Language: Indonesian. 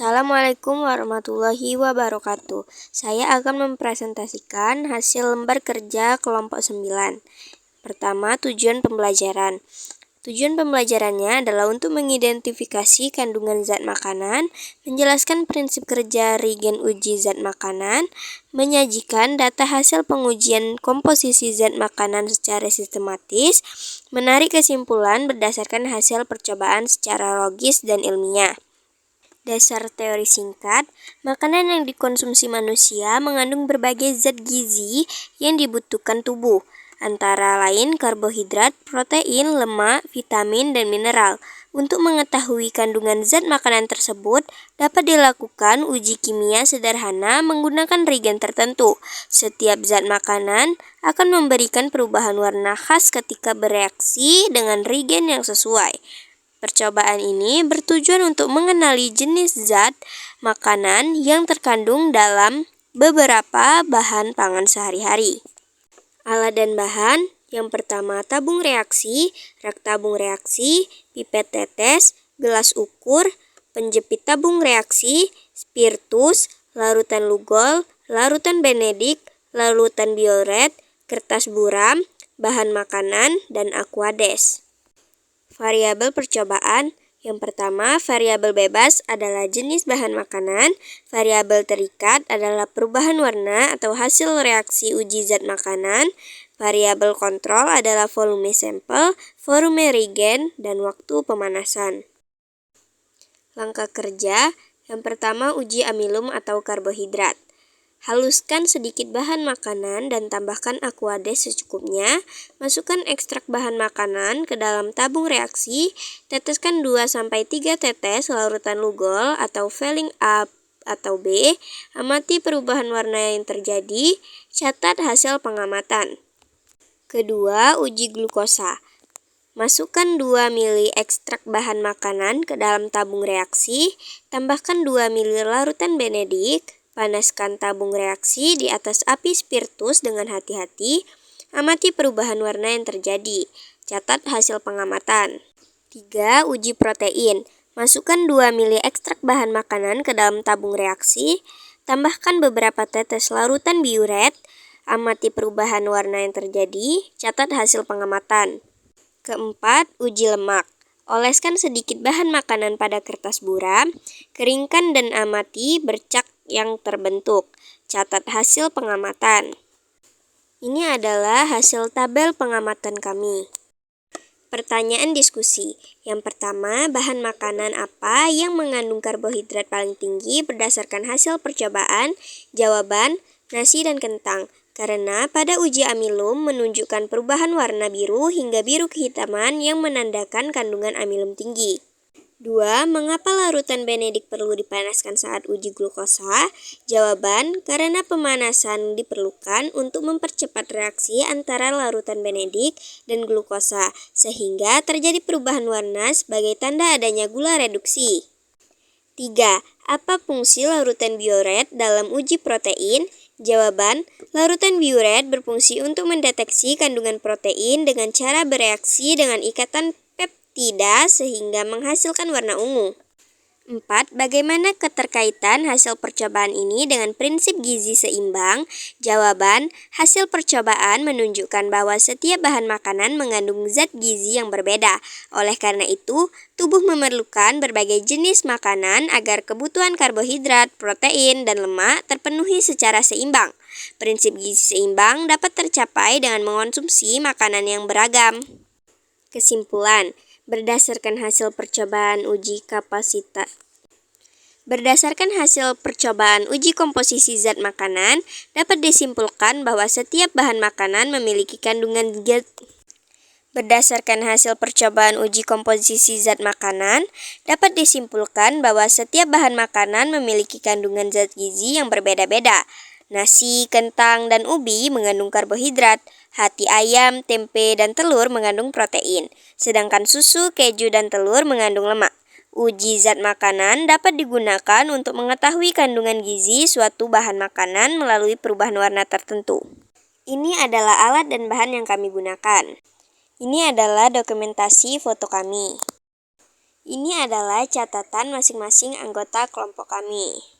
Assalamualaikum warahmatullahi wabarakatuh. Saya akan mempresentasikan hasil lembar kerja kelompok 9. Pertama, tujuan pembelajaran. Tujuan pembelajarannya adalah untuk mengidentifikasi kandungan zat makanan, menjelaskan prinsip kerja reagen uji zat makanan, menyajikan data hasil pengujian komposisi zat makanan secara sistematis, menarik kesimpulan berdasarkan hasil percobaan secara logis dan ilmiah. Dasar teori singkat, makanan yang dikonsumsi manusia mengandung berbagai zat gizi yang dibutuhkan tubuh, antara lain karbohidrat, protein, lemak, vitamin, dan mineral. Untuk mengetahui kandungan zat makanan tersebut, dapat dilakukan uji kimia sederhana menggunakan reagen tertentu. Setiap zat makanan akan memberikan perubahan warna khas ketika bereaksi dengan reagen yang sesuai. Percobaan ini bertujuan untuk mengenali jenis zat makanan yang terkandung dalam beberapa bahan pangan sehari-hari. Alat dan bahan: yang pertama, tabung reaksi, rak tabung reaksi, pipet tetes, gelas ukur, penjepit tabung reaksi, spiritus, larutan lugol, larutan benedik, larutan bioret, kertas buram, bahan makanan, dan aquades. Variabel percobaan: yang pertama, variabel bebas adalah jenis bahan makanan. Variabel terikat adalah perubahan warna atau hasil reaksi uji zat makanan. Variabel kontrol adalah volume sampel, volume reagen, dan waktu pemanasan. Langkah kerja: yang pertama, uji amilum atau karbohidrat. Haluskan sedikit bahan makanan dan tambahkan aquades secukupnya. Masukkan ekstrak bahan makanan ke dalam tabung reaksi. Teteskan 2-3 tetes larutan lugol atau Velling A atau B. Amati perubahan warna yang terjadi. Catat hasil pengamatan. Kedua, uji glukosa. Masukkan 2 ml ekstrak bahan makanan ke dalam tabung reaksi. Tambahkan 2 ml larutan benedik. Panaskan tabung reaksi di atas api spiritus dengan hati-hati. Amati perubahan warna yang terjadi. Catat hasil pengamatan. 3. Uji protein. Masukkan 2 ml ekstrak bahan makanan ke dalam tabung reaksi. Tambahkan beberapa tetes larutan biuret. Amati perubahan warna yang terjadi. Catat hasil pengamatan. Keempat, uji lemak. Oleskan sedikit bahan makanan pada kertas buram. Keringkan dan amati bercak yang terbentuk. Catat hasil pengamatan. Ini adalah hasil tabel pengamatan kami. Pertanyaan diskusi. Yang pertama, bahan makanan apa yang mengandung karbohidrat paling tinggi berdasarkan hasil percobaan? Jawaban, nasi dan kentang. Karena pada uji amilum menunjukkan perubahan warna biru hingga biru kehitaman yang menandakan kandungan amilum tinggi. 2. Mengapa larutan benedik perlu dipanaskan saat uji glukosa? Jawaban, karena pemanasan diperlukan untuk mempercepat reaksi antara larutan benedik dan glukosa, sehingga terjadi perubahan warna sebagai tanda adanya gula reduksi. 3. Apa fungsi larutan bioret dalam uji protein? Jawaban, larutan bioret berfungsi untuk mendeteksi kandungan protein dengan cara bereaksi dengan ikatan peptida sehingga menghasilkan warna ungu. 4. Bagaimana keterkaitan hasil percobaan ini dengan prinsip gizi seimbang? Jawaban, hasil percobaan menunjukkan bahwa setiap bahan makanan mengandung zat gizi yang berbeda. Oleh karena itu, tubuh memerlukan berbagai jenis makanan agar kebutuhan karbohidrat, protein, dan lemak terpenuhi secara seimbang. Prinsip gizi seimbang dapat tercapai dengan mengonsumsi makanan yang beragam. Kesimpulan: berdasarkan hasil percobaan uji komposisi zat makanan, dapat disimpulkan bahwa setiap bahan makanan memiliki kandungan zat gizi yang berbeda-beda. Nasi, kentang, dan ubi mengandung karbohidrat. Hati ayam, tempe, dan telur mengandung protein. Sedangkan susu, keju, dan telur mengandung lemak. Uji zat makanan dapat digunakan untuk mengetahui kandungan gizi suatu bahan makanan melalui perubahan warna tertentu. Ini adalah alat dan bahan yang kami gunakan. Ini adalah dokumentasi foto kami. Ini adalah catatan masing-masing anggota kelompok kami.